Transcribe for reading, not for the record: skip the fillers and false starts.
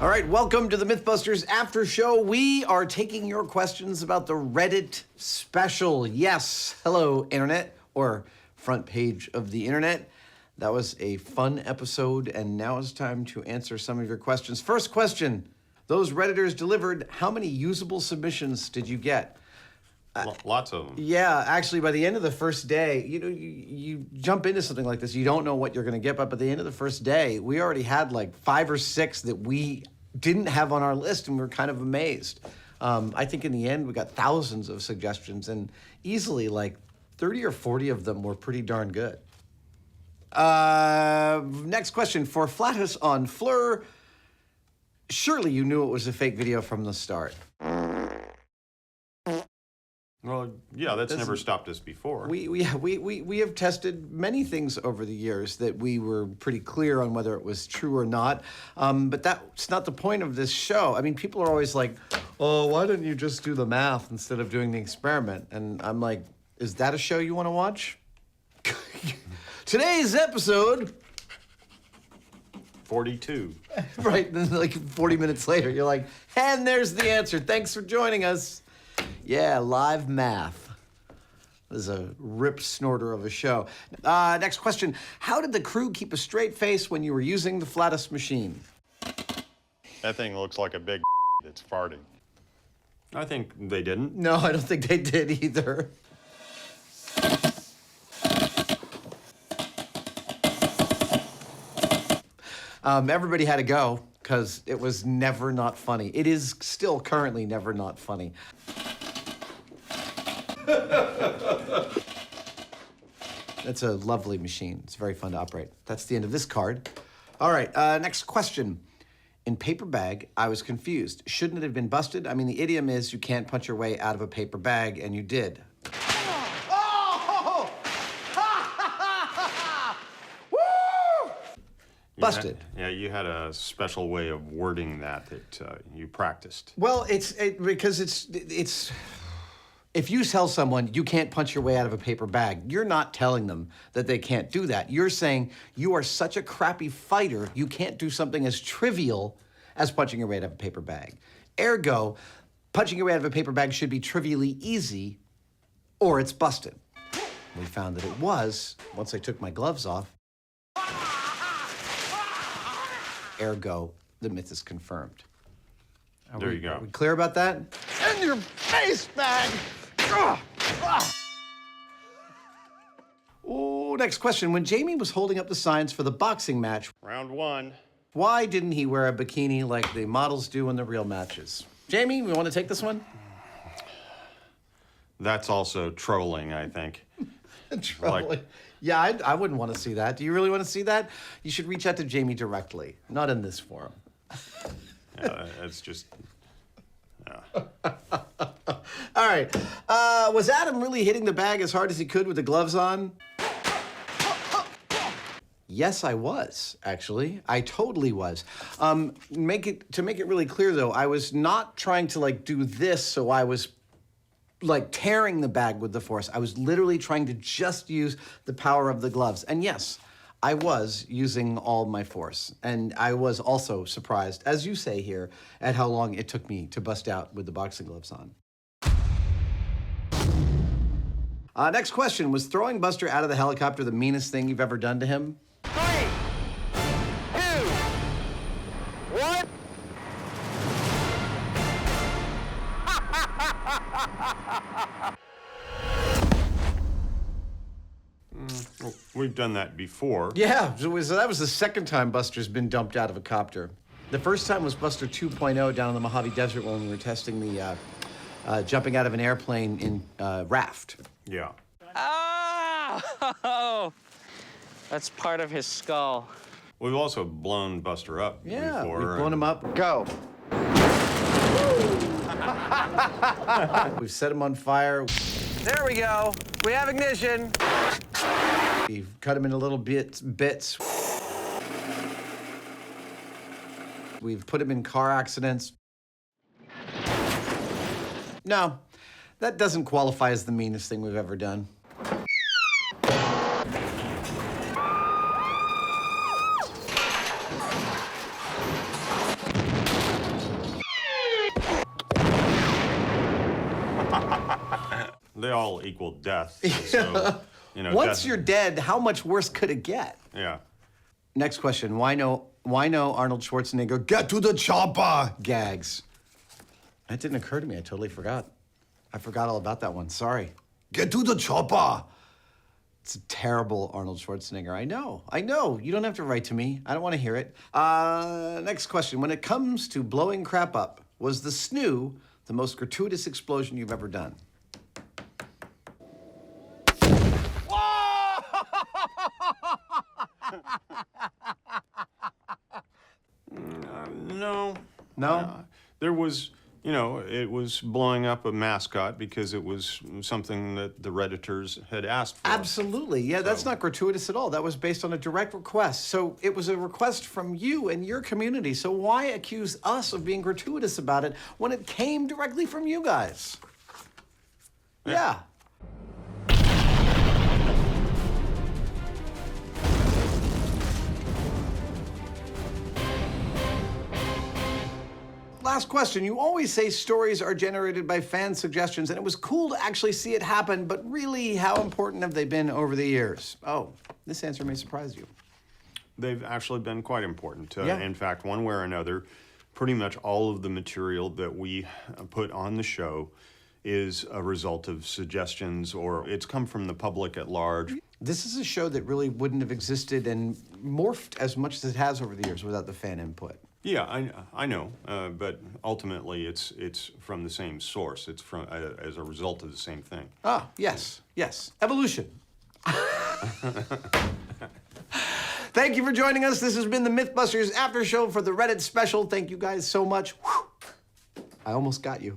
All right, welcome to the MythBusters After Show. We are taking your questions about the Reddit special. Yes, hello, Internet, or front page of the Internet. That was a fun episode, and now it's time to answer some of your questions. First question, those Redditors delivered, how many usable submissions did you get? Lots of them. Yeah, actually, by the end of the first day, you jump into something like this, you don't know what you're going to get, but by the end of the first day, we already had like 5 or 6 that we didn't have on our list, and we were kind of amazed. I think in the end, we got thousands of suggestions, and easily like 30 or 40 of them were pretty darn good. Next question, for Flatus on Fleur, surely you knew it was a fake video from the start. Well, yeah, that's never stopped us before. We have tested many things over the years that we were pretty clear on whether it was true or not, but that's not the point of this show. I mean, people are always like, oh, why didn't you just do the math instead of doing the experiment? And I'm like, is that a show you want to watch? Today's episode... 42. Right, then like 40 minutes later, you're like, and there's the answer. Thanks for joining us. Yeah, live math. This is a rip snorter of a show. Next question. How did the crew keep a straight face when you were using the Flatus machine? That thing looks like a big that's farting. I think they didn't. No, I don't think they did either. Everybody had to go because it was never not funny. It is still currently never not funny. That's a lovely machine. It's very fun to operate. That's the end of this card. All right, next question. In paper bag, I was confused. Shouldn't it have been busted? I mean, the idiom is you can't punch your way out of a paper bag, and you did. Oh! Woo! Busted. You had a special way of wording that you practiced. Well, because it's if you tell someone you can't punch your way out of a paper bag, you're not telling them that they can't do that. You're saying you are such a crappy fighter, you can't do something as trivial as punching your way out of a paper bag. Ergo, punching your way out of a paper bag should be trivially easy, or it's busted. We found that it was once I took my gloves off. Ergo, the myth is confirmed. There you go. Are we clear about that? In your face, bag! Oh, next question. When Jamie was holding up the signs for the boxing match, Round 1. why didn't he wear a bikini like the models do in the real matches? Jamie, we want to take this one? That's also trolling, I think. Trolling. Yeah, I wouldn't want to see that. Do you really want to see that? You should reach out to Jamie directly, not in this forum. It's just... All right. Was Adam really hitting the bag as hard as he could with the gloves on? Yes, I was, actually. I totally was. To make it really clear, though, I was not trying to, like, do this, so I was, like, tearing the bag with the force. I was literally trying to just use the power of the gloves. And yes, I was using all my force. And I was also surprised, as you say here, at how long it took me to bust out with the boxing gloves on. Next question. Was throwing Buster out of the helicopter the meanest thing you've ever done to him? 3, 2, 1. Well, we've done that before. Yeah, so that was the second time Buster's been dumped out of a copter. The first time was Buster 2.0 down in the Mojave Desert when we were testing the jumping out of an airplane in raft. Yeah. Oh! That's part of his skull. We've also blown Buster up Yeah, before. we've blown him up. Go. We've set him on fire. There we go. We have ignition. We've cut him into little bits. We've put him in car accidents. No, that doesn't qualify as the meanest thing we've ever done. they all equal death. So, you know, Once death, you're dead, how much worse could it get? yeah. Next question. Why no Arnold Schwarzenegger get to the chopper gags? That didn't occur to me. I totally forgot. I forgot all about that one. Sorry. Get to the chopper. It's a terrible Arnold Schwarzenegger. I know. You don't have to write to me. I don't want to hear it. Next question. When it comes to blowing crap up, was the snoo the most gratuitous explosion you've ever done? No. No? There was, you know, it was blowing up a mascot because it was something that the Redditors had asked for. Absolutely. Yeah, that's not gratuitous at all. That was based on a direct request. So it was a request from you and your community. So why accuse us of being gratuitous about it when it came directly from you guys? Yeah. Last question. You always say stories are generated by fan suggestions, and it was cool to actually see it happen, but really, how important have they been over the years? Oh, this answer may surprise you. They've actually been quite important. Yeah. In fact, one way or another, pretty much all of the material that we put on the show is a result of suggestions, or it's come from the public at large. This is a show that really wouldn't have existed and morphed as much as it has over the years without the fan input. Yeah, I know, but ultimately it's from the same source. It's from as a result of the same thing. Ah, yes. Evolution. Thank you for joining us. This has been the MythBusters After Show for the Reddit special. Thank you guys so much. Whew. I almost got you.